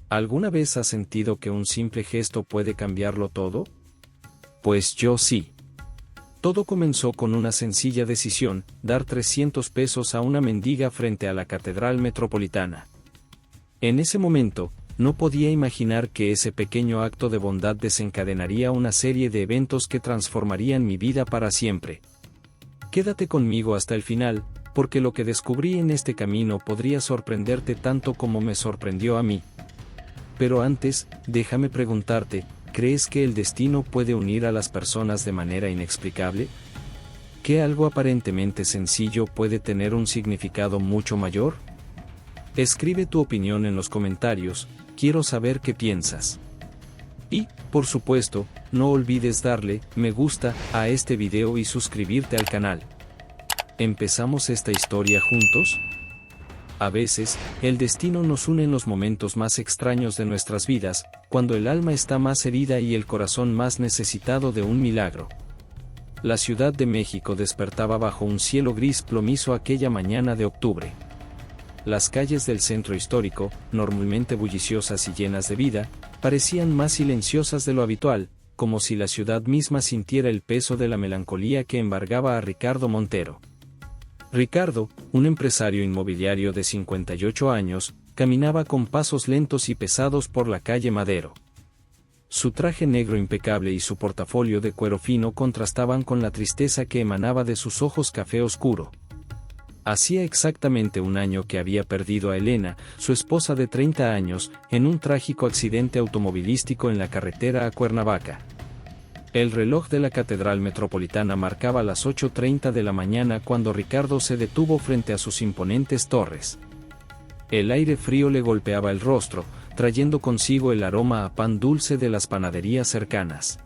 ¿Alguna vez has sentido que un simple gesto puede cambiarlo todo? Pues yo sí. Todo comenzó con una sencilla decisión: dar 300 pesos a una mendiga frente a la Catedral Metropolitana. En ese momento, no podía imaginar que ese pequeño acto de bondad desencadenaría una serie de eventos que transformarían mi vida para siempre. Quédate conmigo hasta el final, porque lo que descubrí en este camino podría sorprenderte tanto como me sorprendió a mí. Pero antes, déjame preguntarte, ¿crees que el destino puede unir a las personas de manera inexplicable? ¿Que algo aparentemente sencillo puede tener un significado mucho mayor? Escribe tu opinión en los comentarios, quiero saber qué piensas. Y, por supuesto, no olvides darle me gusta a este video y suscribirte al canal. ¿Empezamos esta historia juntos? A veces, el destino nos une en los momentos más extraños de nuestras vidas, cuando el alma está más herida y el corazón más necesitado de un milagro. La Ciudad de México despertaba bajo un cielo gris plomizo aquella mañana de octubre. Las calles del centro histórico, normalmente bulliciosas y llenas de vida, parecían más silenciosas de lo habitual, como si la ciudad misma sintiera el peso de la melancolía que embargaba a Ricardo Montero. Ricardo, un empresario inmobiliario de 58 años, caminaba con pasos lentos y pesados por la calle Madero. Su traje negro impecable y su portafolio de cuero fino contrastaban con la tristeza que emanaba de sus ojos café oscuro. Hacía exactamente un año que había perdido a Elena, su esposa de 30 años, en un trágico accidente automovilístico en la carretera a Cuernavaca. El reloj de la Catedral Metropolitana marcaba las 8:30 de la mañana cuando Ricardo se detuvo frente a sus imponentes torres. El aire frío le golpeaba el rostro, trayendo consigo el aroma a pan dulce de las panaderías cercanas.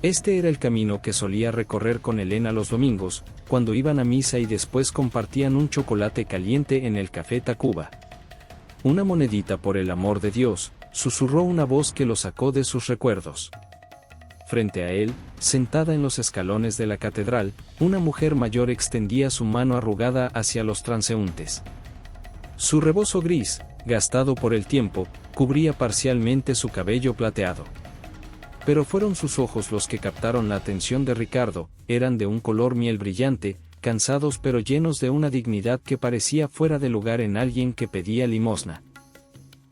Este era el camino que solía recorrer con Elena los domingos, cuando iban a misa y después compartían un chocolate caliente en el Café Tacuba. «Una monedita por el amor de Dios», susurró una voz que lo sacó de sus recuerdos. Frente a él, sentada en los escalones de la catedral, una mujer mayor extendía su mano arrugada hacia los transeúntes. Su rebozo gris, gastado por el tiempo, cubría parcialmente su cabello plateado. Pero fueron sus ojos los que captaron la atención de Ricardo, eran de un color miel brillante, cansados pero llenos de una dignidad que parecía fuera de lugar en alguien que pedía limosna.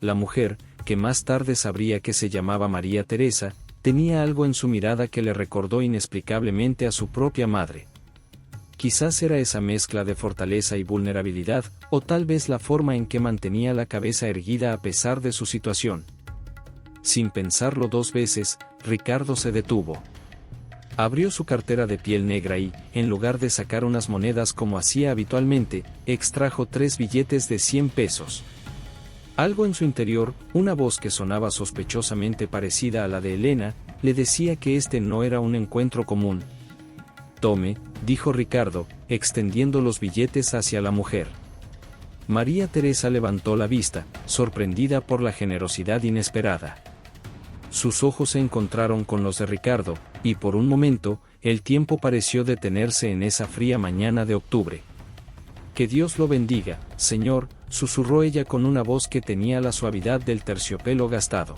La mujer, que más tarde sabría que se llamaba María Teresa, tenía algo en su mirada que le recordó inexplicablemente a su propia madre. Quizás era esa mezcla de fortaleza y vulnerabilidad, o tal vez la forma en que mantenía la cabeza erguida a pesar de su situación. Sin pensarlo dos veces, Ricardo se detuvo. Abrió su cartera de piel negra y, en lugar de sacar unas monedas como hacía habitualmente, extrajo 3 billetes de 100 pesos. Algo en su interior, una voz que sonaba sospechosamente parecida a la de Elena, le decía que este no era un encuentro común. «Tome», dijo Ricardo, extendiendo los billetes hacia la mujer. María Teresa levantó la vista, sorprendida por la generosidad inesperada. Sus ojos se encontraron con los de Ricardo, y por un momento, el tiempo pareció detenerse en esa fría mañana de octubre. «Que Dios lo bendiga, señor», susurró ella con una voz que tenía la suavidad del terciopelo gastado.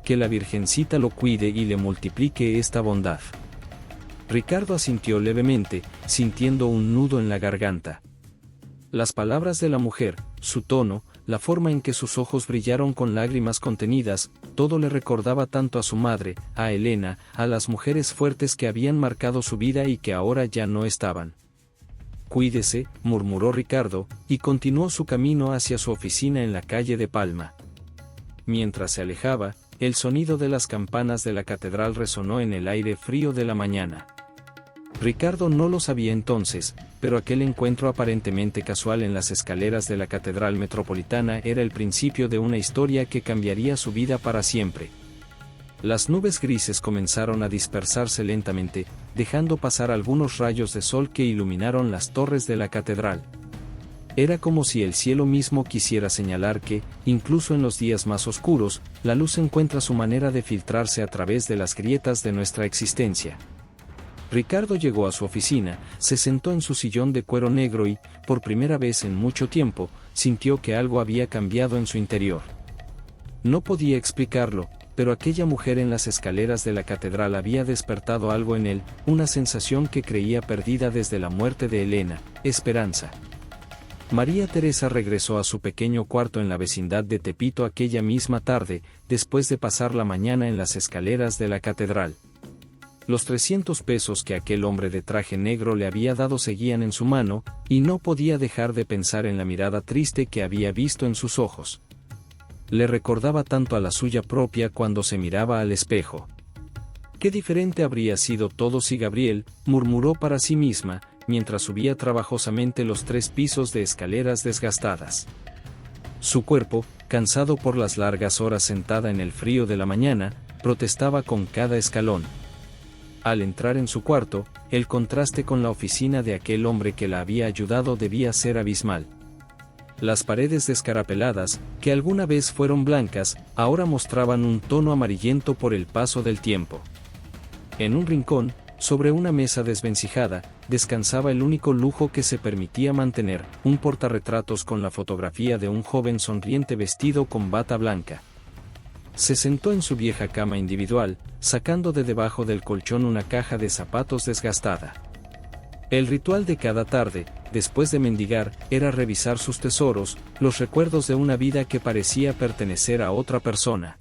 «Que la Virgencita lo cuide y le multiplique esta bondad». Ricardo asintió levemente, sintiendo un nudo en la garganta. Las palabras de la mujer, su tono, la forma en que sus ojos brillaron con lágrimas contenidas, todo le recordaba tanto a su madre, a Elena, a las mujeres fuertes que habían marcado su vida y que ahora ya no estaban. «Cuídese», murmuró Ricardo, y continuó su camino hacia su oficina en la calle de Palma. Mientras se alejaba, el sonido de las campanas de la catedral resonó en el aire frío de la mañana. Ricardo no lo sabía entonces, pero aquel encuentro aparentemente casual en las escaleras de la Catedral Metropolitana era el principio de una historia que cambiaría su vida para siempre. Las nubes grises comenzaron a dispersarse lentamente, dejando pasar algunos rayos de sol que iluminaron las torres de la catedral. Era como si el cielo mismo quisiera señalar que, incluso en los días más oscuros, la luz encuentra su manera de filtrarse a través de las grietas de nuestra existencia. Ricardo llegó a su oficina, se sentó en su sillón de cuero negro y, por primera vez en mucho tiempo, sintió que algo había cambiado en su interior. No podía explicarlo, pero aquella mujer en las escaleras de la catedral había despertado algo en él, una sensación que creía perdida desde la muerte de Elena, esperanza. María Teresa regresó a su pequeño cuarto en la vecindad de Tepito aquella misma tarde, después de pasar la mañana en las escaleras de la catedral. Los 300 pesos que aquel hombre de traje negro le había dado seguían en su mano, y no podía dejar de pensar en la mirada triste que había visto en sus ojos. Le recordaba tanto a la suya propia cuando se miraba al espejo. Qué diferente habría sido todo si Gabriel, murmuró para sí misma, mientras subía trabajosamente los 3 pisos de escaleras desgastadas. Su cuerpo, cansado por las largas horas sentada en el frío de la mañana, protestaba con cada escalón. Al entrar en su cuarto, el contraste con la oficina de aquel hombre que la había ayudado debía ser abismal. Las paredes descarapeladas, que alguna vez fueron blancas, ahora mostraban un tono amarillento por el paso del tiempo. En un rincón, sobre una mesa desvencijada, descansaba el único lujo que se permitía mantener, un portarretratos con la fotografía de un joven sonriente vestido con bata blanca. Se sentó en su vieja cama individual, sacando de debajo del colchón una caja de zapatos desgastada. El ritual de cada tarde, después de mendigar, era revisar sus tesoros, los recuerdos de una vida que parecía pertenecer a otra persona.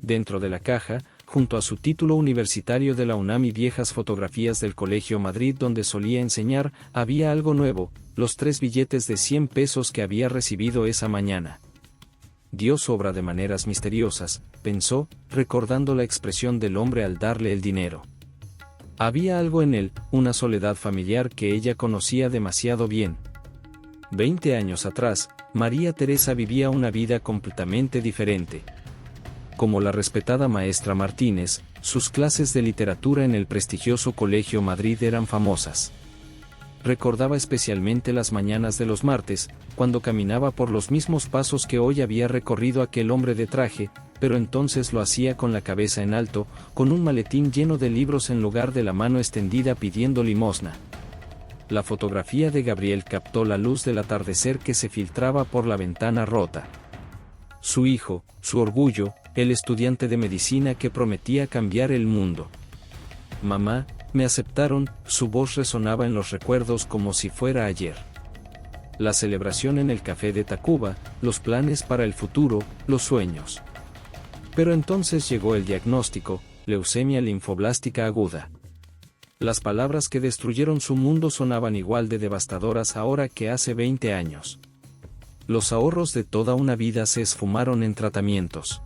Dentro de la caja, junto a su título universitario de la UNAM y viejas fotografías del Colegio Madrid donde solía enseñar, había algo nuevo, los 3 billetes de 100 pesos que había recibido esa mañana. Dios obra de maneras misteriosas, pensó, recordando la expresión del hombre al darle el dinero. Había algo en él, una soledad familiar que ella conocía demasiado bien. 20 años atrás, María Teresa vivía una vida completamente diferente. Como la respetada maestra Martínez, sus clases de literatura en el prestigioso Colegio Madrid eran famosas. Recordaba especialmente las mañanas de los martes, cuando caminaba por los mismos pasos que hoy había recorrido aquel hombre de traje, pero entonces lo hacía con la cabeza en alto, con un maletín lleno de libros en lugar de la mano extendida pidiendo limosna. La fotografía de Gabriel captó la luz del atardecer que se filtraba por la ventana rota. Su hijo, su orgullo, el estudiante de medicina que prometía cambiar el mundo. Mamá, me aceptaron, su voz resonaba en los recuerdos como si fuera ayer. La celebración en el café de Tacuba, los planes para el futuro, los sueños. Pero entonces llegó el diagnóstico, leucemia linfoblástica aguda. Las palabras que destruyeron su mundo sonaban igual de devastadoras ahora que hace 20 años. Los ahorros de toda una vida se esfumaron en tratamientos.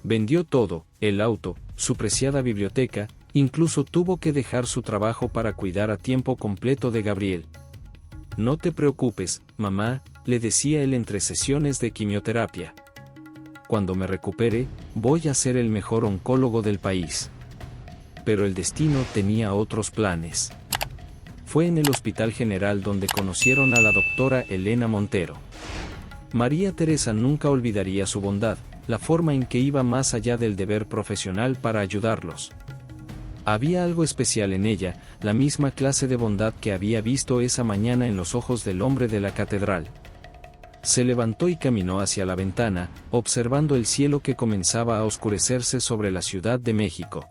Vendió todo, el auto, su preciada biblioteca, incluso tuvo que dejar su trabajo para cuidar a tiempo completo de Gabriel. No te preocupes, mamá, le decía él entre sesiones de quimioterapia. Cuando me recupere, voy a ser el mejor oncólogo del país. Pero el destino tenía otros planes. Fue en el Hospital General donde conocieron a la doctora Elena Montero. María Teresa nunca olvidaría su bondad, la forma en que iba más allá del deber profesional para ayudarlos. Había algo especial en ella, la misma clase de bondad que había visto esa mañana en los ojos del hombre de la catedral. Se levantó y caminó hacia la ventana, observando el cielo que comenzaba a oscurecerse sobre la Ciudad de México.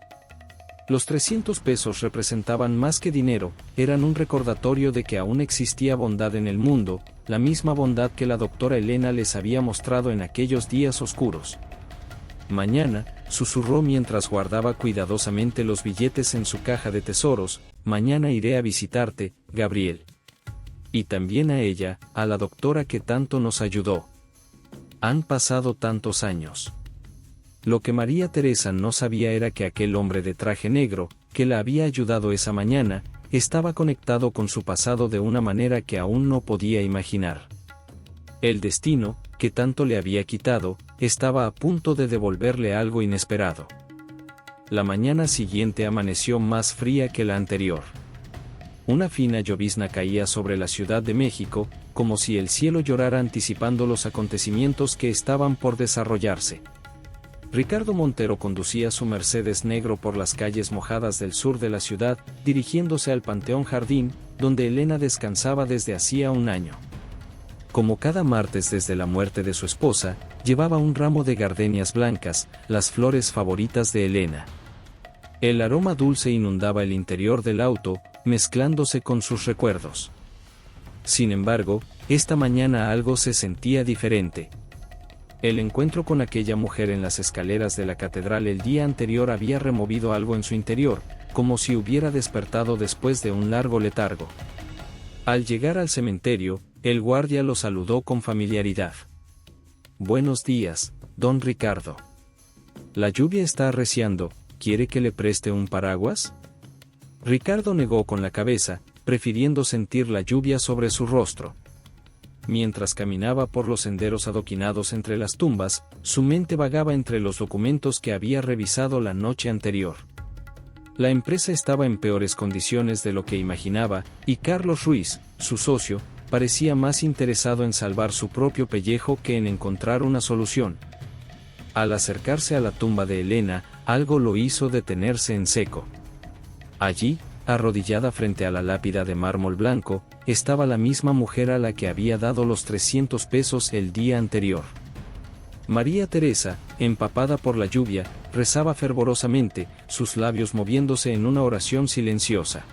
Los 300 pesos representaban más que dinero, eran un recordatorio de que aún existía bondad en el mundo, la misma bondad que la doctora Elena les había mostrado en aquellos días oscuros. Mañana, susurró mientras guardaba cuidadosamente los billetes en su caja de tesoros, mañana iré a visitarte, Gabriel. Y también a ella, a la doctora que tanto nos ayudó. Han pasado tantos años. Lo que María Teresa no sabía era que aquel hombre de traje negro, que la había ayudado esa mañana, estaba conectado con su pasado de una manera que aún no podía imaginar. El destino, que tanto le había quitado, estaba a punto de devolverle algo inesperado. La mañana siguiente amaneció más fría que la anterior. Una fina llovizna caía sobre la Ciudad de México, como si el cielo llorara anticipando los acontecimientos que estaban por desarrollarse. Ricardo Montero conducía su Mercedes negro por las calles mojadas del sur de la ciudad, dirigiéndose al Panteón Jardín, donde Elena descansaba desde hacía un año. Como cada martes desde la muerte de su esposa, llevaba un ramo de gardenias blancas, las flores favoritas de Elena. El aroma dulce inundaba el interior del auto, mezclándose con sus recuerdos. Sin embargo, esta mañana algo se sentía diferente. El encuentro con aquella mujer en las escaleras de la catedral el día anterior había removido algo en su interior, como si hubiera despertado después de un largo letargo. Al llegar al cementerio, el guardia lo saludó con familiaridad. «Buenos días, don Ricardo. La lluvia está arreciando, ¿quiere que le preste un paraguas?» Ricardo negó con la cabeza, prefiriendo sentir la lluvia sobre su rostro. Mientras caminaba por los senderos adoquinados entre las tumbas, su mente vagaba entre los documentos que había revisado la noche anterior. La empresa estaba en peores condiciones de lo que imaginaba, y Carlos Ruiz, su socio, parecía más interesado en salvar su propio pellejo que en encontrar una solución. Al acercarse a la tumba de Elena, algo lo hizo detenerse en seco. Allí, arrodillada frente a la lápida de mármol blanco, estaba la misma mujer a la que había dado los 300 pesos el día anterior. María Teresa, empapada por la lluvia, rezaba fervorosamente, sus labios moviéndose en una oración silenciosa.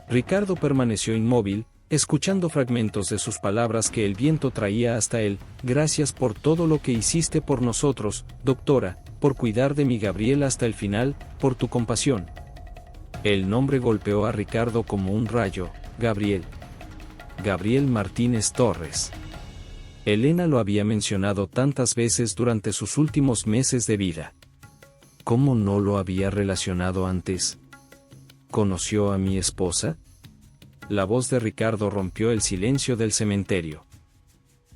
Ricardo permaneció inmóvil, escuchando fragmentos de sus palabras que el viento traía hasta él. «Gracias por todo lo que hiciste por nosotros, doctora, por cuidar de mi Gabriel hasta el final, por tu compasión». El nombre golpeó a Ricardo como un rayo. Gabriel. Gabriel Martínez Torres. Elena lo había mencionado tantas veces durante sus últimos meses de vida. ¿Cómo no lo había relacionado antes? ¿Conoció a mi esposa? La voz de Ricardo rompió el silencio del cementerio.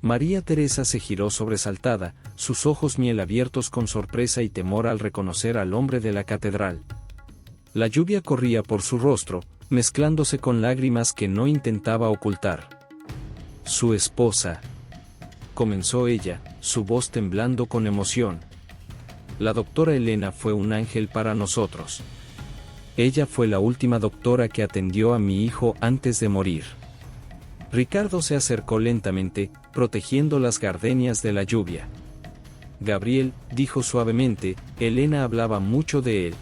María Teresa se giró sobresaltada, sus ojos miel abiertos con sorpresa y temor al reconocer al hombre de la catedral. La lluvia corría por su rostro, mezclándose con lágrimas que no intentaba ocultar. «Su esposa», comenzó ella, su voz temblando con emoción. «La doctora Elena fue un ángel para nosotros. Ella fue la última doctora que atendió a mi hijo antes de morir». Ricardo se acercó lentamente, protegiendo las gardenias de la lluvia. «Gabriel», dijo suavemente, «Elena hablaba mucho de él».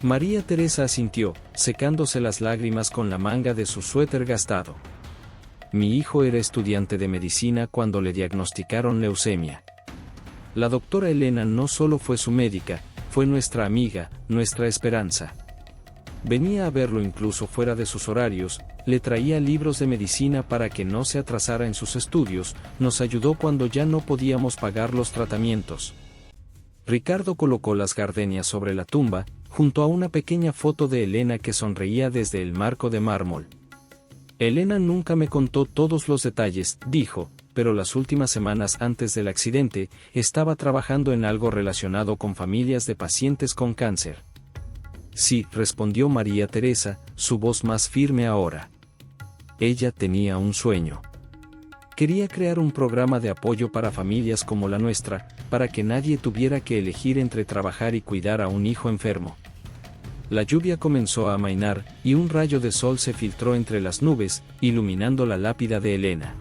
María Teresa asintió, secándose las lágrimas con la manga de su suéter gastado. «Mi hijo era estudiante de medicina cuando le diagnosticaron leucemia. La doctora Elena no solo fue su médica, fue nuestra amiga, nuestra esperanza. Venía a verlo incluso fuera de sus horarios, le traía libros de medicina para que no se atrasara en sus estudios, nos ayudó cuando ya no podíamos pagar los tratamientos». Ricardo colocó las gardenias sobre la tumba, junto a una pequeña foto de Elena que sonreía desde el marco de mármol. «Elena nunca me contó todos los detalles», dijo, «pero las últimas semanas antes del accidente, estaba trabajando en algo relacionado con familias de pacientes con cáncer». «Sí», respondió María Teresa, su voz más firme ahora. Ella tenía un sueño. Quería crear un programa de apoyo para familias como la nuestra, para que nadie tuviera que elegir entre trabajar y cuidar a un hijo enfermo. La lluvia comenzó a amainar, y un rayo de sol se filtró entre las nubes, iluminando la lápida de Elena.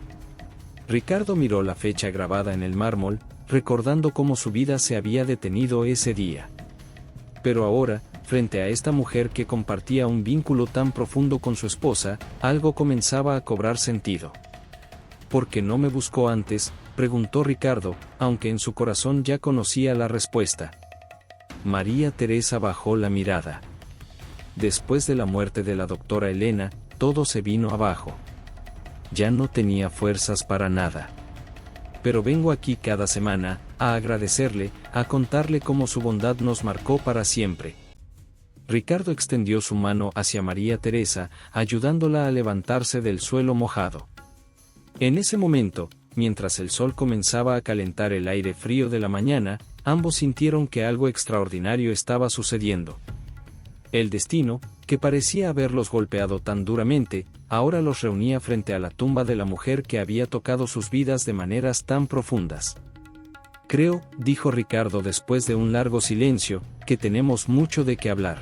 Ricardo miró la fecha grabada en el mármol, recordando cómo su vida se había detenido ese día. Pero ahora, frente a esta mujer que compartía un vínculo tan profundo con su esposa, algo comenzaba a cobrar sentido. «¿Por qué no me buscó antes?», preguntó Ricardo, aunque en su corazón ya conocía la respuesta. María Teresa bajó la mirada. Después de la muerte de la doctora Elena, todo se vino abajo. Ya no tenía fuerzas para nada. «Pero vengo aquí cada semana, a agradecerle, a contarle cómo su bondad nos marcó para siempre». Ricardo extendió su mano hacia María Teresa, ayudándola a levantarse del suelo mojado. En ese momento, mientras el sol comenzaba a calentar el aire frío de la mañana, ambos sintieron que algo extraordinario estaba sucediendo. El destino, que parecía haberlos golpeado tan duramente, ahora los reunía frente a la tumba de la mujer que había tocado sus vidas de maneras tan profundas. «Creo», dijo Ricardo después de un largo silencio, «que tenemos mucho de qué hablar».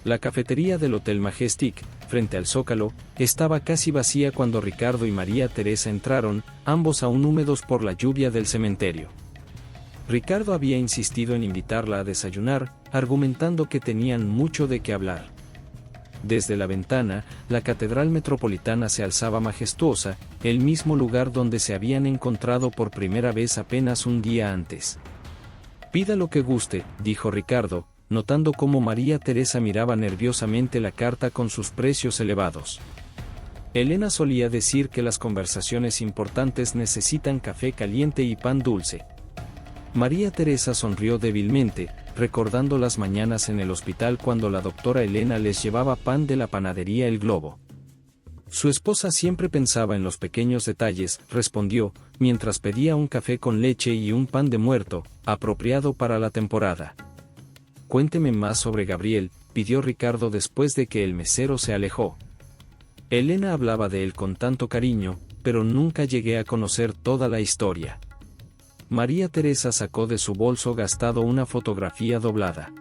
La cafetería del Hotel Majestic, frente al zócalo, estaba casi vacía cuando Ricardo y María Teresa entraron, ambos aún húmedos por la lluvia del cementerio. Ricardo había insistido en invitarla a desayunar, argumentando que tenían mucho de qué hablar. Desde la ventana, la Catedral Metropolitana se alzaba majestuosa, el mismo lugar donde se habían encontrado por primera vez apenas un día antes. «Pida lo que guste», dijo Ricardo, notando cómo María Teresa miraba nerviosamente la carta con sus precios elevados. Elena solía decir que las conversaciones importantes necesitan café caliente y pan dulce. María Teresa sonrió débilmente, recordando las mañanas en el hospital cuando la doctora Elena les llevaba pan de la panadería El Globo. Su esposa siempre pensaba en los pequeños detalles, respondió, mientras pedía un café con leche y un pan de muerto, apropiado para la temporada. «Cuénteme más sobre Gabriel», pidió Ricardo después de que el mesero se alejó. Elena hablaba de él con tanto cariño, pero nunca llegué a conocer toda la historia. María Teresa sacó de su bolso gastado una fotografía doblada.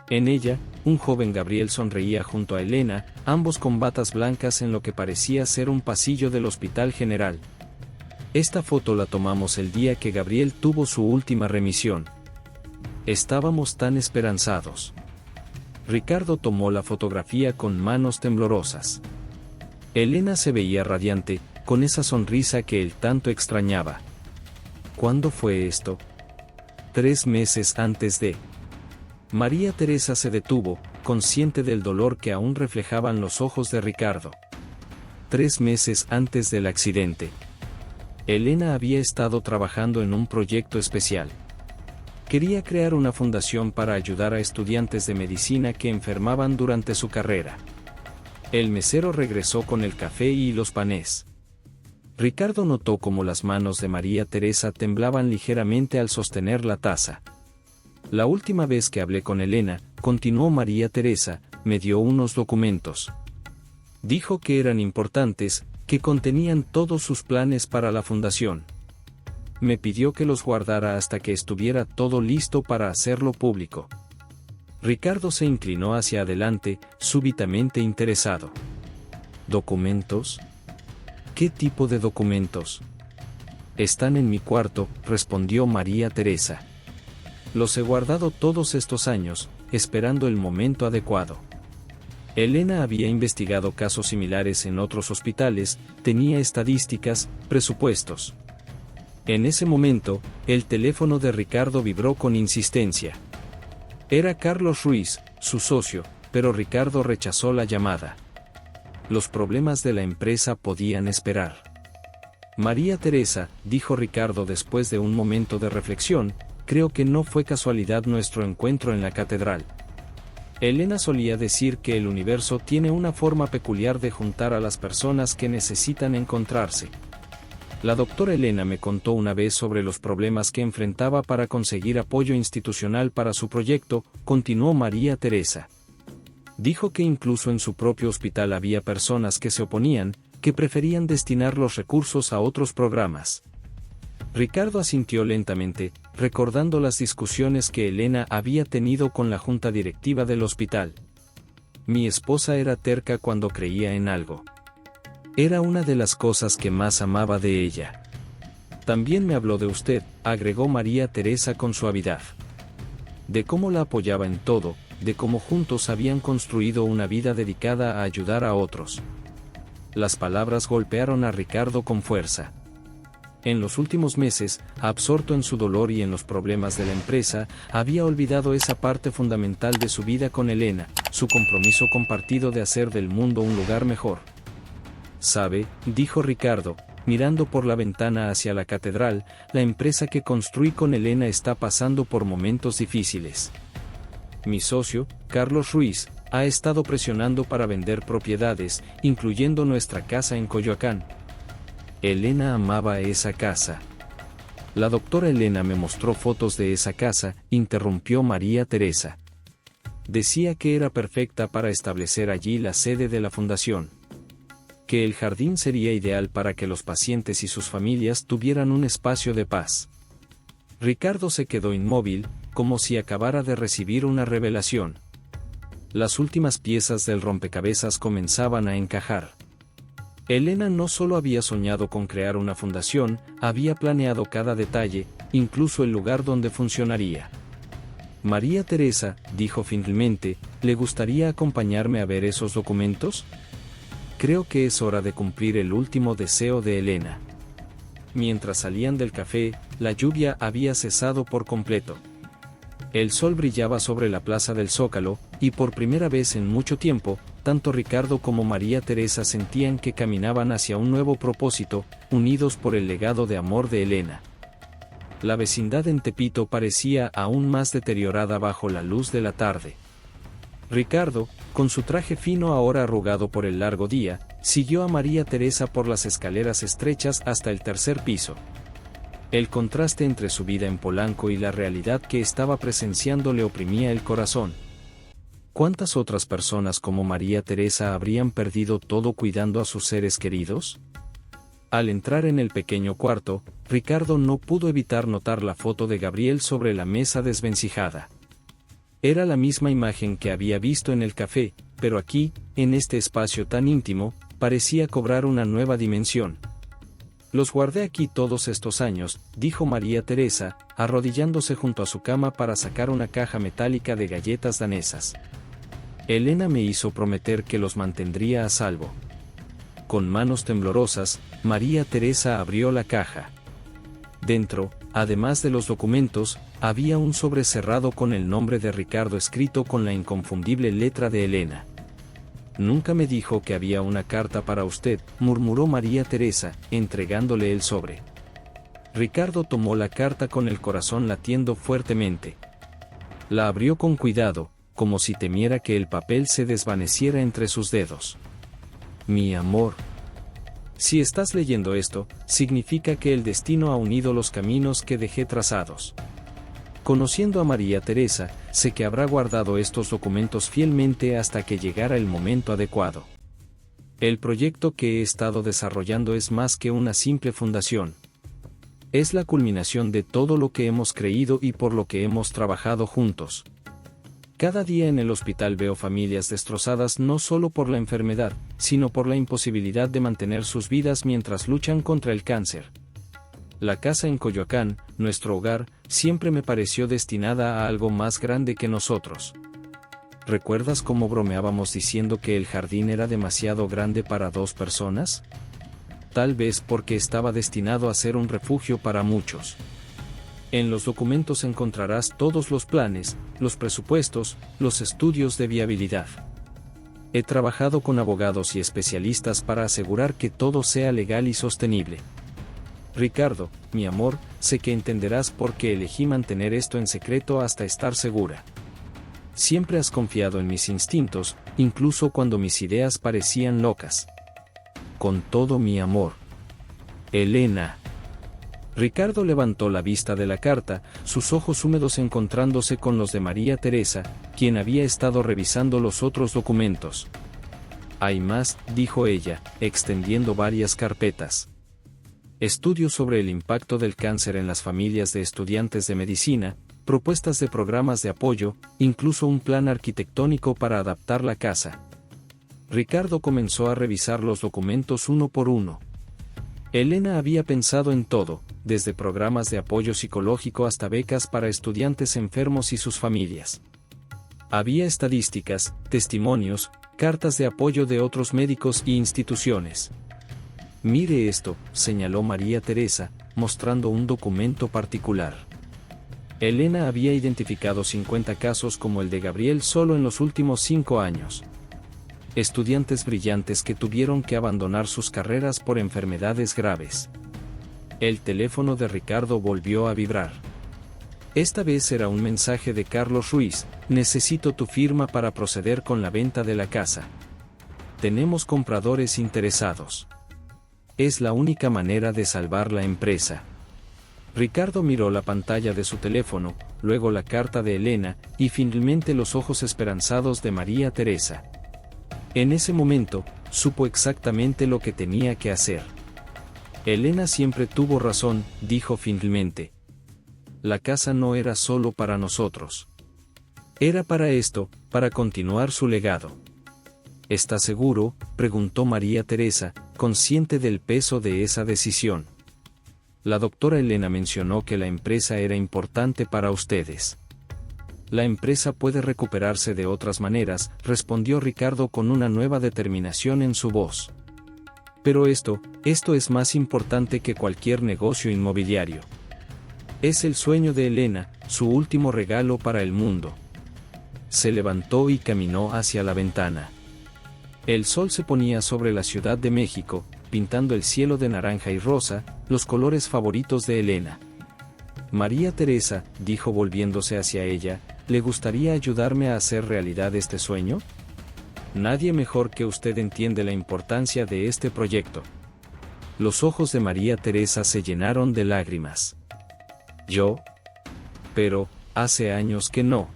En ella, un joven Gabriel sonreía junto a Elena, ambos con batas blancas en lo que parecía ser un pasillo del Hospital General. «Esta foto la tomamos el día que Gabriel tuvo su última remisión. Estábamos tan esperanzados». Ricardo tomó la fotografía con manos temblorosas. Elena se veía radiante, con esa sonrisa que él tanto extrañaba. «¿Cuándo fue esto?» «3 meses antes de...». María Teresa se detuvo, consciente del dolor que aún reflejaban los ojos de Ricardo. 3 meses antes del accidente. Elena había estado trabajando en un proyecto especial. Quería crear una fundación para ayudar a estudiantes de medicina que enfermaban durante su carrera. El mesero regresó con el café y los panés. Ricardo notó cómo las manos de María Teresa temblaban ligeramente al sostener la taza. «La última vez que hablé con Elena», continuó María Teresa, «me dio unos documentos. Dijo que eran importantes, que contenían todos sus planes para la fundación. Me pidió que los guardara hasta que estuviera todo listo para hacerlo público». Ricardo se inclinó hacia adelante, súbitamente interesado. «¿Documentos? ¿Qué tipo de documentos?» «Están en mi cuarto», respondió María Teresa. «Los he guardado todos estos años, esperando el momento adecuado». Elena había investigado casos similares en otros hospitales, tenía estadísticas, presupuestos. En ese momento, el teléfono de Ricardo vibró con insistencia. Era Carlos Ruiz, su socio, pero Ricardo rechazó la llamada. Los problemas de la empresa podían esperar. «María Teresa», dijo Ricardo después de un momento de reflexión, «creo que no fue casualidad nuestro encuentro en la catedral. Elena solía decir que el universo tiene una forma peculiar de juntar a las personas que necesitan encontrarse. La doctora Elena me contó una vez sobre los problemas que enfrentaba para conseguir apoyo institucional para su proyecto», continuó María Teresa. «Dijo que incluso en su propio hospital había personas que se oponían, que preferían destinar los recursos a otros programas». Ricardo asintió lentamente, recordando las discusiones que Elena había tenido con la junta directiva del hospital. «Mi esposa era terca cuando creía en algo. Era una de las cosas que más amaba de ella». «También me habló de usted», agregó María Teresa con suavidad. «De cómo la apoyaba en todo, de cómo juntos habían construido una vida dedicada a ayudar a otros». Las palabras golpearon a Ricardo con fuerza. En los últimos meses, absorto en su dolor y en los problemas de la empresa, había olvidado esa parte fundamental de su vida con Elena, su compromiso compartido de hacer del mundo un lugar mejor. «¿Sabe?», dijo Ricardo, mirando por la ventana hacia la catedral, «la empresa que construí con Elena está pasando por momentos difíciles. Mi socio, Carlos Ruiz, ha estado presionando para vender propiedades, incluyendo nuestra casa en Coyoacán. Elena amaba esa casa». «La doctora Elena me mostró fotos de esa casa», interrumpió María Teresa. «Decía que era perfecta para establecer allí la sede de la fundación. Que el jardín sería ideal para que los pacientes y sus familias tuvieran un espacio de paz». Ricardo se quedó inmóvil, como si acabara de recibir una revelación. Las últimas piezas del rompecabezas comenzaban a encajar. Elena no solo había soñado con crear una fundación, había planeado cada detalle, incluso el lugar donde funcionaría. María Teresa, dijo finalmente, ¿le gustaría acompañarme a ver esos documentos? Creo que es hora de cumplir el último deseo de Elena. Mientras salían del café, la lluvia había cesado por completo. El sol brillaba sobre la plaza del Zócalo, y por primera vez en mucho tiempo, tanto Ricardo como María Teresa sentían que caminaban hacia un nuevo propósito, unidos por el legado de amor de Elena. La vecindad en Tepito parecía aún más deteriorada bajo la luz de la tarde. Ricardo, con su traje fino ahora arrugado por el largo día, siguió a María Teresa por las escaleras estrechas hasta el tercer piso. El contraste entre su vida en Polanco y la realidad que estaba presenciando le oprimía el corazón. ¿Cuántas otras personas como María Teresa habrían perdido todo cuidando a sus seres queridos? Al entrar en el pequeño cuarto, Ricardo no pudo evitar notar la foto de Gabriel sobre la mesa desvencijada. Era la misma imagen que había visto en el café, pero aquí, en este espacio tan íntimo, parecía cobrar una nueva dimensión. Los guardé aquí todos estos años, dijo María Teresa, arrodillándose junto a su cama para sacar una caja metálica de galletas danesas. Elena me hizo prometer que los mantendría a salvo. Con manos temblorosas, María Teresa abrió la caja. Dentro, además de los documentos, había un sobre cerrado con el nombre de Ricardo escrito con la inconfundible letra de Elena. Nunca me dijo que había una carta para usted, murmuró María Teresa, entregándole el sobre. Ricardo tomó la carta con el corazón latiendo fuertemente. La abrió con cuidado, como si temiera que el papel se desvaneciera entre sus dedos. Mi amor. Si estás leyendo esto, significa que el destino ha unido los caminos que dejé trazados. Conociendo a María Teresa, sé que habrá guardado estos documentos fielmente hasta que llegara el momento adecuado. El proyecto que he estado desarrollando es más que una simple fundación. Es la culminación de todo lo que hemos creído y por lo que hemos trabajado juntos. Cada día en el hospital veo familias destrozadas no solo por la enfermedad, sino por la imposibilidad de mantener sus vidas mientras luchan contra el cáncer. La casa en Coyoacán, nuestro hogar, siempre me pareció destinada a algo más grande que nosotros. ¿Recuerdas cómo bromeábamos diciendo que el jardín era demasiado grande para 2 personas? Tal vez porque estaba destinado a ser un refugio para muchos. En los documentos encontrarás todos los planes, los presupuestos, los estudios de viabilidad. He trabajado con abogados y especialistas para asegurar que todo sea legal y sostenible. Ricardo, mi amor, sé que entenderás por qué elegí mantener esto en secreto hasta estar segura. Siempre has confiado en mis instintos, incluso cuando mis ideas parecían locas. Con todo mi amor. Elena. Ricardo levantó la vista de la carta, sus ojos húmedos encontrándose con los de María Teresa, quien había estado revisando los otros documentos. Hay más, dijo ella, extendiendo varias carpetas. Estudios sobre el impacto del cáncer en las familias de estudiantes de medicina, propuestas de programas de apoyo, incluso un plan arquitectónico para adaptar la casa. Ricardo comenzó a revisar los documentos uno por uno. Elena había pensado en todo, desde programas de apoyo psicológico hasta becas para estudiantes enfermos y sus familias. Había estadísticas, testimonios, cartas de apoyo de otros médicos y instituciones. Mire esto, señaló María Teresa, mostrando un documento particular. Elena había identificado 50 casos como el de Gabriel solo en los últimos 5 años. Estudiantes brillantes que tuvieron que abandonar sus carreras por enfermedades graves. El teléfono de Ricardo volvió a vibrar. Esta vez era un mensaje de Carlos Ruiz: necesito tu firma para proceder con la venta de la casa. Tenemos compradores interesados. Es la única manera de salvar la empresa. Ricardo miró la pantalla de su teléfono, luego la carta de Elena, y finalmente los ojos esperanzados de María Teresa. En ese momento, supo exactamente lo que tenía que hacer. Elena siempre tuvo razón, dijo finalmente. La casa no era solo para nosotros. Era para esto, para continuar su legado. ¿Está seguro?, preguntó María Teresa, consciente del peso de esa decisión. La doctora Elena mencionó que la empresa era importante para ustedes. La empresa puede recuperarse de otras maneras, respondió Ricardo con una nueva determinación en su voz. Pero esto es más importante que cualquier negocio inmobiliario. Es el sueño de Elena, su último regalo para el mundo. Se levantó y caminó hacia la ventana. El sol se ponía sobre la Ciudad de México, pintando el cielo de naranja y rosa, los colores favoritos de Elena. María Teresa, dijo volviéndose hacia ella, ¿le gustaría ayudarme a hacer realidad este sueño? Nadie mejor que usted entiende la importancia de este proyecto. Los ojos de María Teresa se llenaron de lágrimas. ¿Yo? Pero, hace años que no.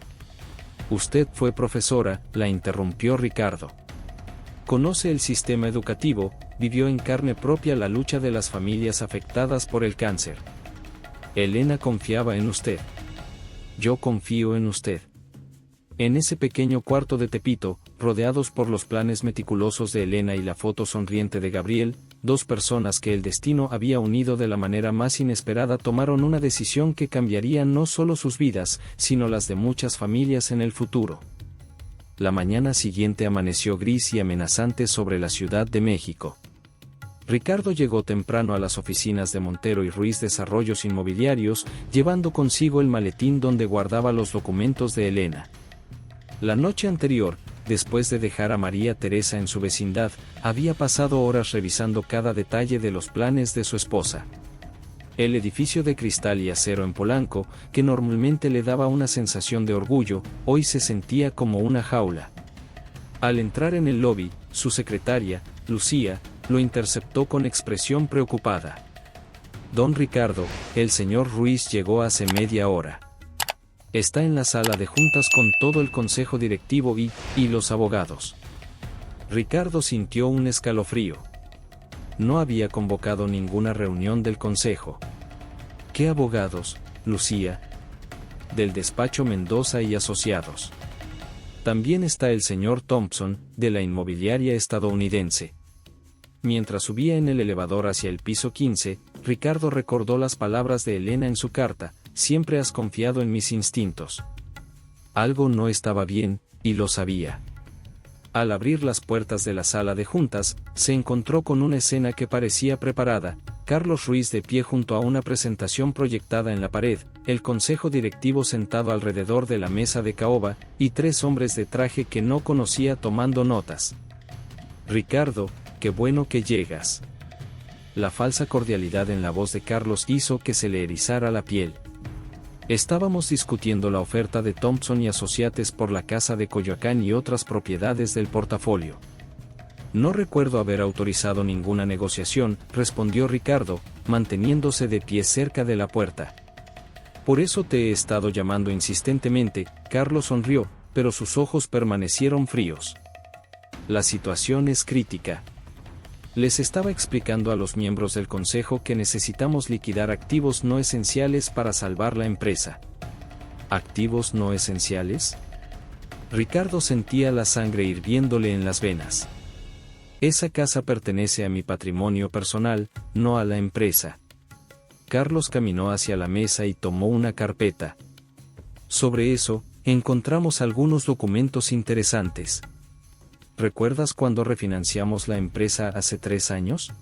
Usted fue profesora, la interrumpió Ricardo. Conoce el sistema educativo, vivió en carne propia la lucha de las familias afectadas por el cáncer. Elena confiaba en usted. Yo confío en usted. En ese pequeño cuarto de Tepito, rodeados por los planes meticulosos de Elena y la foto sonriente de Gabriel, dos personas que el destino había unido de la manera más inesperada tomaron una decisión que cambiaría no solo sus vidas, sino las de muchas familias en el futuro. La mañana siguiente amaneció gris y amenazante sobre la Ciudad de México. Ricardo llegó temprano a las oficinas de Montero y Ruiz Desarrollos Inmobiliarios, llevando consigo el maletín donde guardaba los documentos de Elena. La noche anterior, después de dejar a María Teresa en su vecindad, había pasado horas revisando cada detalle de los planes de su esposa. El edificio de cristal y acero en Polanco, que normalmente le daba una sensación de orgullo, hoy se sentía como una jaula. Al entrar en el lobby, su secretaria, Lucía, lo interceptó con expresión preocupada. Don Ricardo, el señor Ruiz llegó hace media hora. Está en la sala de juntas con todo el consejo directivo y los abogados. Ricardo sintió un escalofrío. No había convocado ninguna reunión del consejo. ¿Qué abogados, Lucía? Del despacho Mendoza y Asociados. También está el señor Thompson, de la inmobiliaria estadounidense. Mientras subía en el elevador hacia el piso 15, Ricardo recordó las palabras de Elena en su carta: siempre has confiado en mis instintos. Algo no estaba bien, y lo sabía. Al abrir las puertas de la sala de juntas, se encontró con una escena que parecía preparada: Carlos Ruiz de pie junto a una presentación proyectada en la pared, el consejo directivo sentado alrededor de la mesa de caoba, y tres hombres de traje que no conocía tomando notas. Ricardo, qué bueno que llegas. La falsa cordialidad en la voz de Carlos hizo que se le erizara la piel. Estábamos discutiendo la oferta de Thompson y Associates por la casa de Coyoacán y otras propiedades del portafolio. No recuerdo haber autorizado ninguna negociación, respondió Ricardo, manteniéndose de pie cerca de la puerta. Por eso te he estado llamando insistentemente. Carlos sonrió, pero sus ojos permanecieron fríos. La situación es crítica. Les estaba explicando a los miembros del consejo que necesitamos liquidar activos no esenciales para salvar la empresa. ¿Activos no esenciales? Ricardo sentía la sangre hirviéndole en las venas. Esa casa pertenece a mi patrimonio personal, no a la empresa. Carlos caminó hacia la mesa y tomó una carpeta. Sobre eso, encontramos algunos documentos interesantes. ¿Recuerdas cuando refinanciamos la empresa hace 3 años?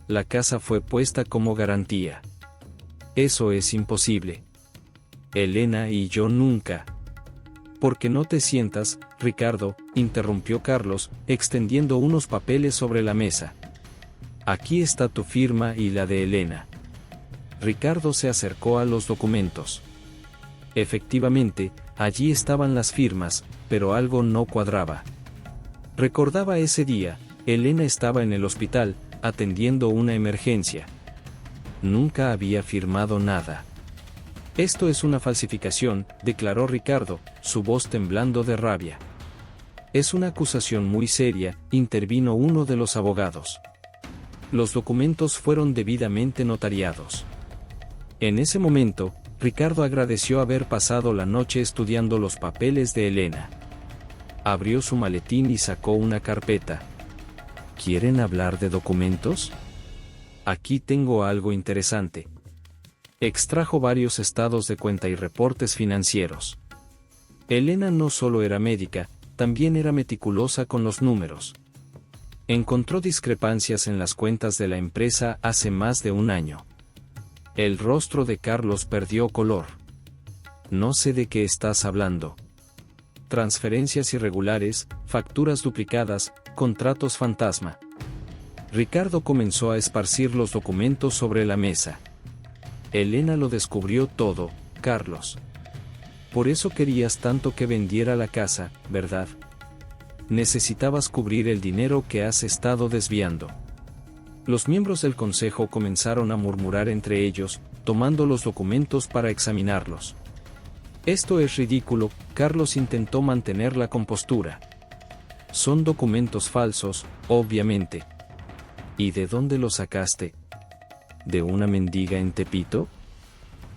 La casa fue puesta como garantía. Eso es imposible. Elena y yo nunca. Porque no te sientas, Ricardo, interrumpió Carlos, extendiendo unos papeles sobre la mesa. Aquí está tu firma y la de Elena. Ricardo se acercó a los documentos. Efectivamente, allí estaban las firmas, pero algo no cuadraba. Recordaba ese día: Elena estaba en el hospital, atendiendo una emergencia. Nunca había firmado nada. Esto es una falsificación, declaró Ricardo, su voz temblando de rabia. Es una acusación muy seria, intervino uno de los abogados. Los documentos fueron debidamente notariados. En ese momento, Ricardo agradeció haber pasado la noche estudiando los papeles de Elena. Abrió su maletín y sacó una carpeta. ¿Quieren hablar de documentos? Aquí tengo algo interesante. Extrajo varios estados de cuenta y reportes financieros. Elena no solo era médica, también era meticulosa con los números. Encontró discrepancias en las cuentas de la empresa hace más de un año. El rostro de Carlos perdió color. No sé de qué estás hablando. Transferencias irregulares, facturas duplicadas, contratos fantasma. Ricardo comenzó a esparcir los documentos sobre la mesa. Elena lo descubrió todo, Carlos. Por eso querías tanto que vendiera la casa, ¿verdad? Necesitabas cubrir el dinero que has estado desviando. Los miembros del consejo comenzaron a murmurar entre ellos, tomando los documentos para examinarlos. Esto es ridículo, Carlos intentó mantener la compostura. Son documentos falsos, obviamente. ¿Y de dónde los sacaste? ¿De una mendiga en Tepito?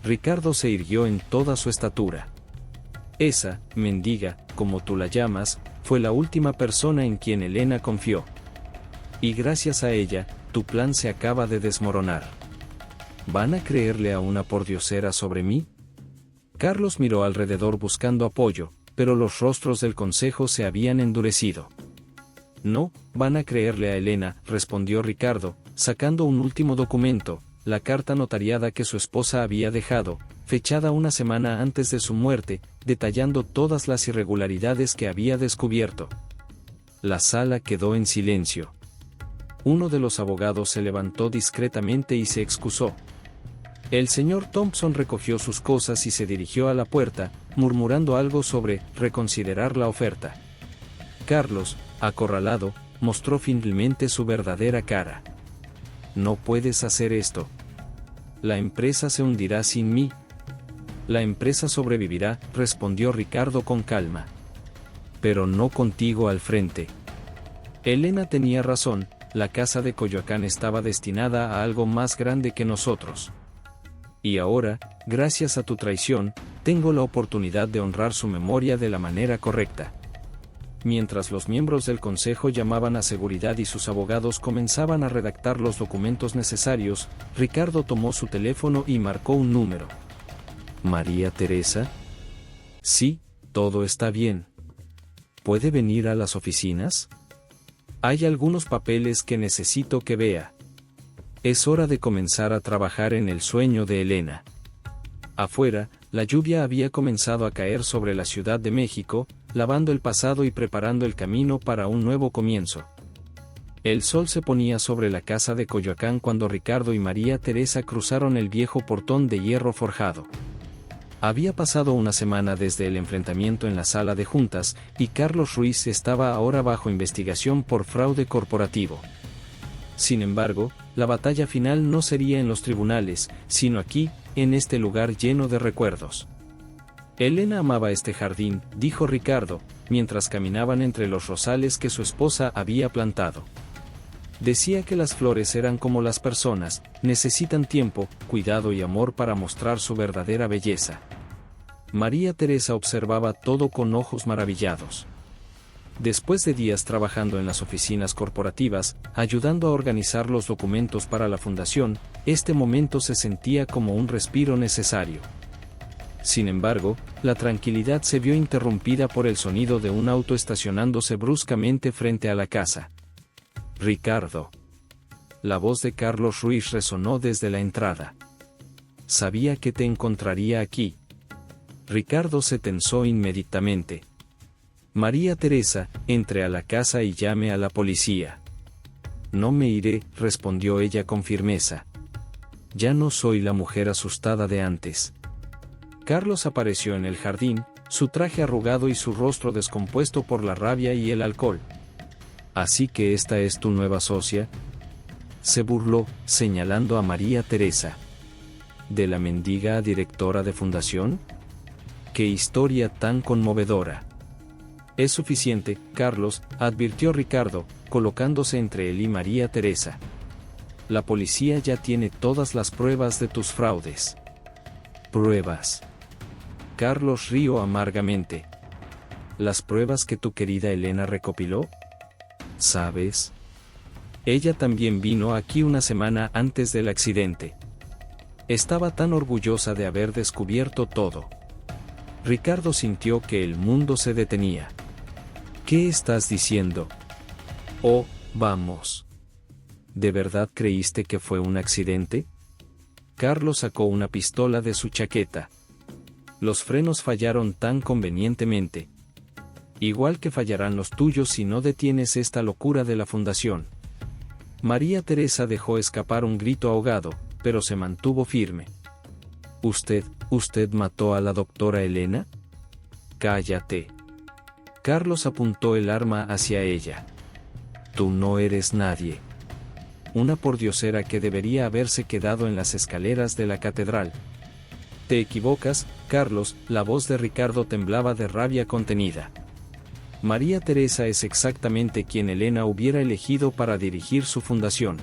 Ricardo se irguió en toda su estatura. Esa, mendiga, como tú la llamas, fue la última persona en quien Elena confió. Y gracias a ella, tu plan se acaba de desmoronar. ¿Van a creerle a una pordiosera sobre mí? Carlos miró alrededor buscando apoyo, pero los rostros del consejo se habían endurecido. No, van a creerle a Elena, respondió Ricardo, sacando un último documento, la carta notariada que su esposa había dejado, fechada una semana antes de su muerte, detallando todas las irregularidades que había descubierto. La sala quedó en silencio. Uno de los abogados se levantó discretamente y se excusó. El señor Thompson recogió sus cosas y se dirigió a la puerta, murmurando algo sobre reconsiderar la oferta. Carlos, acorralado, mostró finalmente su verdadera cara. No puedes hacer esto. La empresa se hundirá sin mí. La empresa sobrevivirá, respondió Ricardo con calma. Pero no contigo al frente. Elena tenía razón, la casa de Coyoacán estaba destinada a algo más grande que nosotros. Y ahora, gracias a tu traición, tengo la oportunidad de honrar su memoria de la manera correcta. Mientras los miembros del consejo llamaban a seguridad y sus abogados comenzaban a redactar los documentos necesarios, Ricardo tomó su teléfono y marcó un número. ¿María Teresa? Sí, todo está bien. ¿Puede venir a las oficinas? Hay algunos papeles que necesito que vea. Es hora de comenzar a trabajar en el sueño de Elena. Afuera, la lluvia había comenzado a caer sobre la Ciudad de México, lavando el pasado y preparando el camino para un nuevo comienzo. El sol se ponía sobre la casa de Coyoacán cuando Ricardo y María Teresa cruzaron el viejo portón de hierro forjado. Había pasado una semana desde el enfrentamiento en la sala de juntas, y Carlos Ruiz estaba ahora bajo investigación por fraude corporativo. Sin embargo, la batalla final no sería en los tribunales, sino aquí, en este lugar lleno de recuerdos. Elena amaba este jardín, dijo Ricardo, mientras caminaban entre los rosales que su esposa había plantado. Decía que las flores eran como las personas, necesitan tiempo, cuidado y amor para mostrar su verdadera belleza. María Teresa observaba todo con ojos maravillados. Después de días trabajando en las oficinas corporativas, ayudando a organizar los documentos para la fundación, este momento se sentía como un respiro necesario. Sin embargo, la tranquilidad se vio interrumpida por el sonido de un auto estacionándose bruscamente frente a la casa. Ricardo. La voz de Carlos Ruiz resonó desde la entrada. Sabía que te encontraría aquí. Ricardo se tensó inmediatamente. María Teresa, entre a la casa y llame a la policía. No me iré, respondió ella con firmeza. Ya no soy la mujer asustada de antes. Carlos apareció en el jardín, su traje arrugado y su rostro descompuesto por la rabia y el alcohol. ¿Así que esta es tu nueva socia? Se burló, señalando a María Teresa. ¿De la mendiga a directora de fundación? ¡Qué historia tan conmovedora! Es suficiente, Carlos, advirtió Ricardo, colocándose entre él y María Teresa. La policía ya tiene todas las pruebas de tus fraudes. Pruebas. Carlos rió amargamente. ¿Las pruebas que tu querida Elena recopiló? ¿Sabes? Ella también vino aquí una semana antes del accidente. Estaba tan orgullosa de haber descubierto todo. Ricardo sintió que el mundo se detenía. ¿Qué estás diciendo? Oh, vamos. ¿De verdad creíste que fue un accidente? Carlos sacó una pistola de su chaqueta. Los frenos fallaron tan convenientemente. Igual que fallarán los tuyos si no detienes esta locura de la fundación. María Teresa dejó escapar un grito ahogado, pero se mantuvo firme. ¿Usted mató a la doctora Elena? Cállate. Carlos apuntó el arma hacia ella. Tú no eres nadie. Una pordiosera que debería haberse quedado en las escaleras de la catedral. Te equivocas, Carlos, la voz de Ricardo temblaba de rabia contenida. María Teresa es exactamente quien Elena hubiera elegido para dirigir su fundación.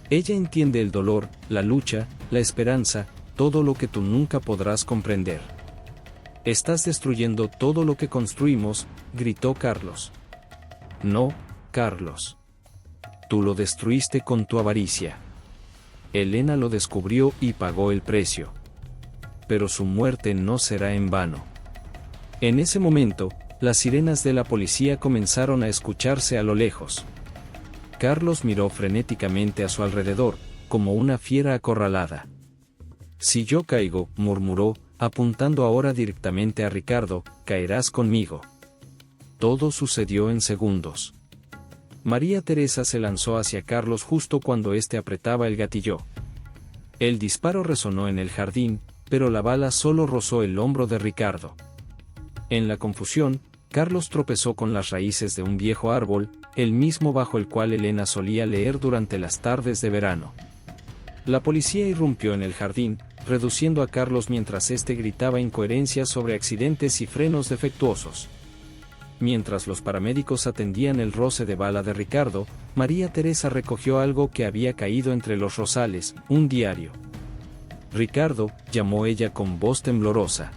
Ella entiende el dolor, la lucha, la esperanza, todo lo que tú nunca podrás comprender. Estás destruyendo todo lo que construimos, gritó Carlos. No, Carlos. Tú lo destruiste con tu avaricia. Elena lo descubrió y pagó el precio. Pero su muerte no será en vano. En ese momento, las sirenas de la policía comenzaron a escucharse a lo lejos. Carlos miró frenéticamente a su alrededor, como una fiera acorralada. Si yo caigo, murmuró, apuntando ahora directamente a Ricardo, caerás conmigo. Todo sucedió en segundos. María Teresa se lanzó hacia Carlos justo cuando éste apretaba el gatillo. El disparo resonó en el jardín, pero la bala solo rozó el hombro de Ricardo. En la confusión, Carlos tropezó con las raíces de un viejo árbol, el mismo bajo el cual Elena solía leer durante las tardes de verano. La policía irrumpió en el jardín, reduciendo a Carlos mientras éste gritaba incoherencias sobre accidentes y frenos defectuosos. Mientras los paramédicos atendían el roce de bala de Ricardo, María Teresa recogió algo que había caído entre los rosales, un diario. Ricardo, llamó ella con voz temblorosa.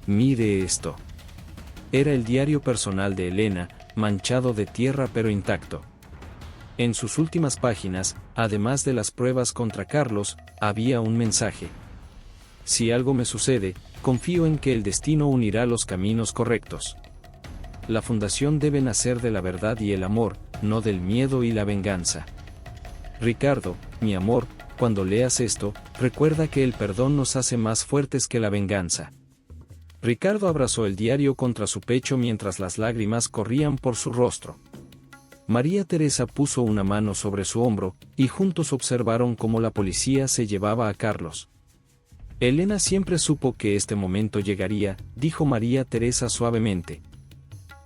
Mire esto. Era el diario personal de Elena, manchado de tierra pero intacto. En sus últimas páginas, además de las pruebas contra Carlos, había un mensaje. Si algo me sucede, confío en que el destino unirá los caminos correctos. La fundación debe nacer de la verdad y el amor, no del miedo y la venganza. Ricardo, mi amor, cuando leas esto, recuerda que el perdón nos hace más fuertes que la venganza. Ricardo abrazó el diario contra su pecho mientras las lágrimas corrían por su rostro. María Teresa puso una mano sobre su hombro, y juntos observaron cómo la policía se llevaba a Carlos. Elena siempre supo que este momento llegaría, dijo María Teresa suavemente.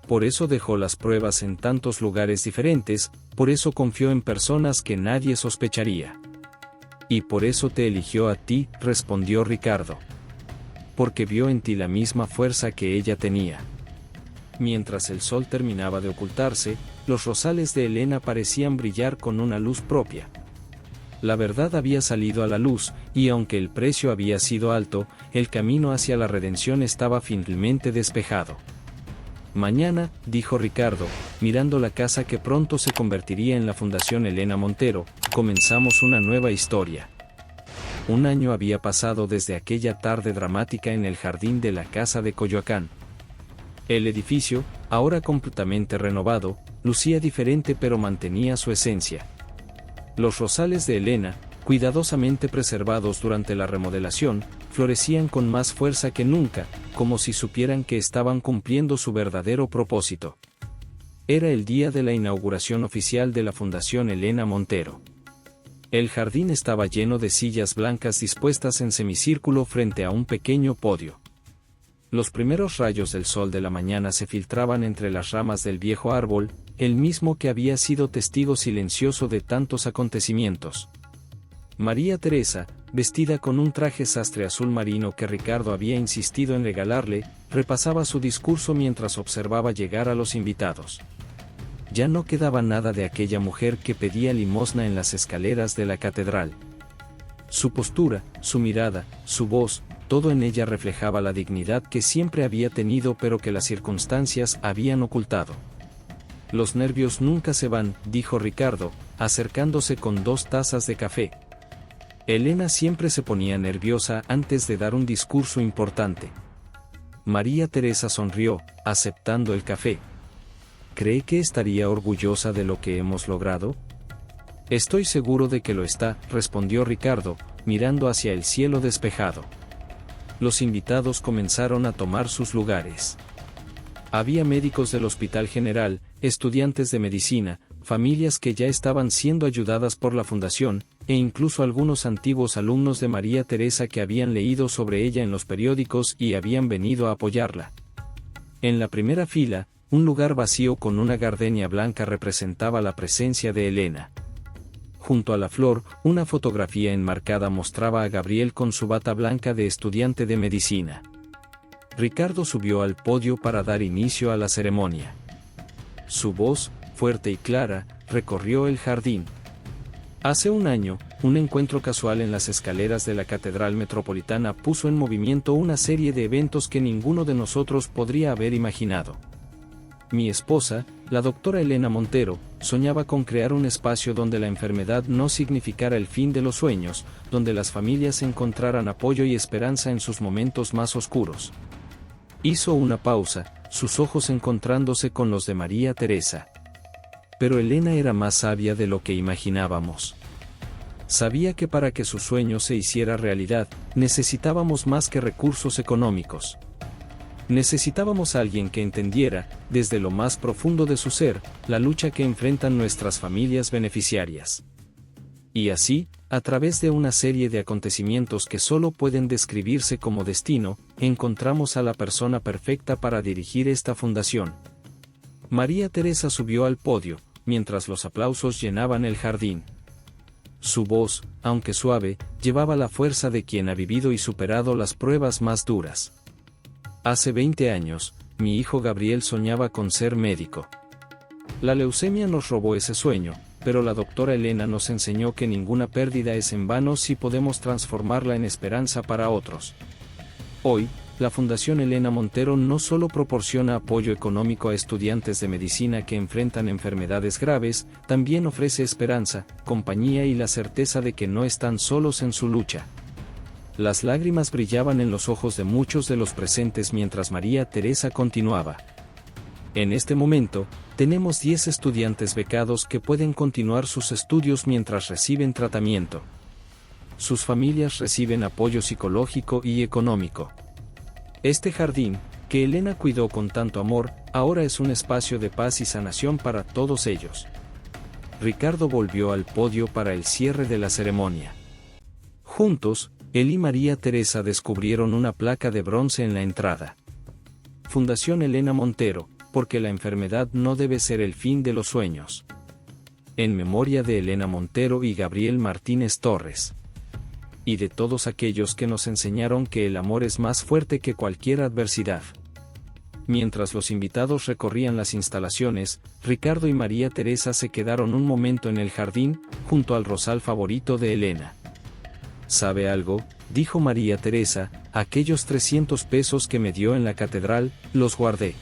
Por eso dejó las pruebas en tantos lugares diferentes, por eso confió en personas que nadie sospecharía. Y por eso te eligió a ti, respondió Ricardo. Porque vio en ti la misma fuerza que ella tenía. Mientras el sol terminaba de ocultarse, los rosales de Elena parecían brillar con una luz propia. La verdad había salido a la luz, y aunque el precio había sido alto, el camino hacia la redención estaba finalmente despejado. Mañana, dijo Ricardo, mirando la casa que pronto se convertiría en la Fundación Elena Montero, comenzamos una nueva historia. Un año había pasado desde aquella tarde dramática en el jardín de la casa de Coyoacán. El edificio, ahora completamente renovado, lucía diferente pero mantenía su esencia. Los rosales de Elena, cuidadosamente preservados durante la remodelación, florecían con más fuerza que nunca, como si supieran que estaban cumpliendo su verdadero propósito. Era el día de la inauguración oficial de la Fundación Elena Montero. El jardín estaba lleno de sillas blancas dispuestas en semicírculo frente a un pequeño podio. Los primeros rayos del sol de la mañana se filtraban entre las ramas del viejo árbol, el mismo que había sido testigo silencioso de tantos acontecimientos. María Teresa, vestida con un traje sastre azul marino que Ricardo había insistido en regalarle, repasaba su discurso mientras observaba llegar a los invitados. Ya no quedaba nada de aquella mujer que pedía limosna en las escaleras de la catedral. Su postura, su mirada, su voz, todo en ella reflejaba la dignidad que siempre había tenido pero que las circunstancias habían ocultado. Los nervios nunca se van, dijo Ricardo, acercándose con 2 tazas de café. Elena siempre se ponía nerviosa antes de dar un discurso importante. María Teresa sonrió, aceptando el café. ¿Cree que estaría orgullosa de lo que hemos logrado? Estoy seguro de que lo está, respondió Ricardo, mirando hacia el cielo despejado. Los invitados comenzaron a tomar sus lugares. Había médicos del Hospital General, estudiantes de medicina, familias que ya estaban siendo ayudadas por la fundación, e incluso algunos antiguos alumnos de María Teresa que habían leído sobre ella en los periódicos y habían venido a apoyarla. En la primera fila, un lugar vacío con una gardenia blanca representaba la presencia de Elena. Junto a la flor, una fotografía enmarcada mostraba a Gabriel con su bata blanca de estudiante de medicina. Ricardo subió al podio para dar inicio a la ceremonia. Su voz, fuerte y clara, recorrió el jardín. Hace un año, un encuentro casual en las escaleras de la Catedral Metropolitana puso en movimiento una serie de eventos que ninguno de nosotros podría haber imaginado. Mi esposa, la doctora Elena Montero, soñaba con crear un espacio donde la enfermedad no significara el fin de los sueños, donde las familias encontraran apoyo y esperanza en sus momentos más oscuros. Hizo una pausa, sus ojos encontrándose con los de María Teresa. Pero Elena era más sabia de lo que imaginábamos. Sabía que para que su sueño se hiciera realidad, necesitábamos más que recursos económicos. Necesitábamos a alguien que entendiera, desde lo más profundo de su ser, la lucha que enfrentan nuestras familias beneficiarias. Y así, a través de una serie de acontecimientos que solo pueden describirse como destino, encontramos a la persona perfecta para dirigir esta fundación. María Teresa subió al podio, mientras los aplausos llenaban el jardín. Su voz, aunque suave, llevaba la fuerza de quien ha vivido y superado las pruebas más duras. Hace 20 años, mi hijo Gabriel soñaba con ser médico. La leucemia nos robó ese sueño, pero la doctora Elena nos enseñó que ninguna pérdida es en vano si podemos transformarla en esperanza para otros. Hoy, la Fundación Elena Montero no solo proporciona apoyo económico a estudiantes de medicina que enfrentan enfermedades graves, también ofrece esperanza, compañía y la certeza de que no están solos en su lucha. Las lágrimas brillaban en los ojos de muchos de los presentes mientras María Teresa continuaba. En este momento, tenemos 10 estudiantes becados que pueden continuar sus estudios mientras reciben tratamiento. Sus familias reciben apoyo psicológico y económico. Este jardín, que Elena cuidó con tanto amor, ahora es un espacio de paz y sanación para todos ellos. Ricardo volvió al podio para el cierre de la ceremonia. Juntos, él y María Teresa descubrieron una placa de bronce en la entrada. Fundación Elena Montero, porque la enfermedad no debe ser el fin de los sueños. En memoria de Elena Montero y Gabriel Martínez Torres. Y de todos aquellos que nos enseñaron que el amor es más fuerte que cualquier adversidad. Mientras los invitados recorrían las instalaciones, Ricardo y María Teresa se quedaron un momento en el jardín, junto al rosal favorito de Elena. ¿Sabe algo?, dijo María Teresa, aquellos 300 pesos que me dio en la catedral, los guardé.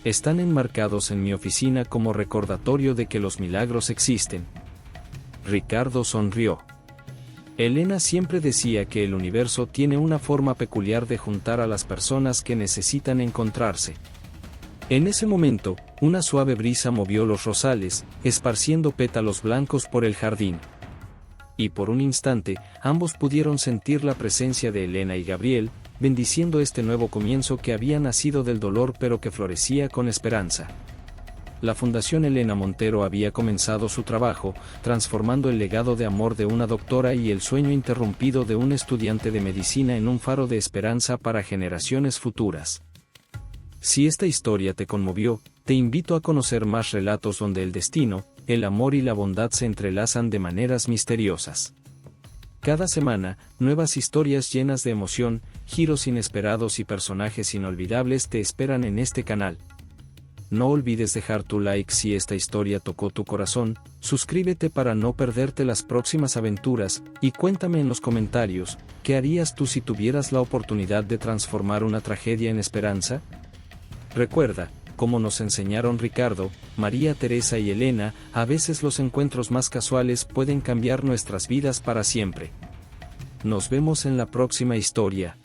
Están enmarcados en mi oficina como recordatorio de que los milagros existen. Ricardo sonrió. Elena siempre decía que el universo tiene una forma peculiar de juntar a las personas que necesitan encontrarse. En ese momento, una suave brisa movió los rosales, esparciendo pétalos blancos por el jardín. Y por un instante, ambos pudieron sentir la presencia de Elena y Gabriel, bendiciendo este nuevo comienzo que había nacido del dolor pero que florecía con esperanza. La Fundación Elena Montero había comenzado su trabajo, transformando el legado de amor de una doctora y el sueño interrumpido de un estudiante de medicina en un faro de esperanza para generaciones futuras. Si esta historia te conmovió, te invito a conocer más relatos donde el destino, el amor y la bondad se entrelazan de maneras misteriosas. Cada semana, nuevas historias llenas de emoción, giros inesperados y personajes inolvidables te esperan en este canal. no olvides dejar tu like si esta historia tocó tu corazón, suscríbete para no perderte las próximas aventuras, y cuéntame en los comentarios, ¿qué harías tú si tuvieras la oportunidad de transformar una tragedia en esperanza? Recuerda, como nos enseñaron Ricardo, María Teresa y Elena, a veces los encuentros más casuales pueden cambiar nuestras vidas para siempre. Nos vemos en la próxima historia.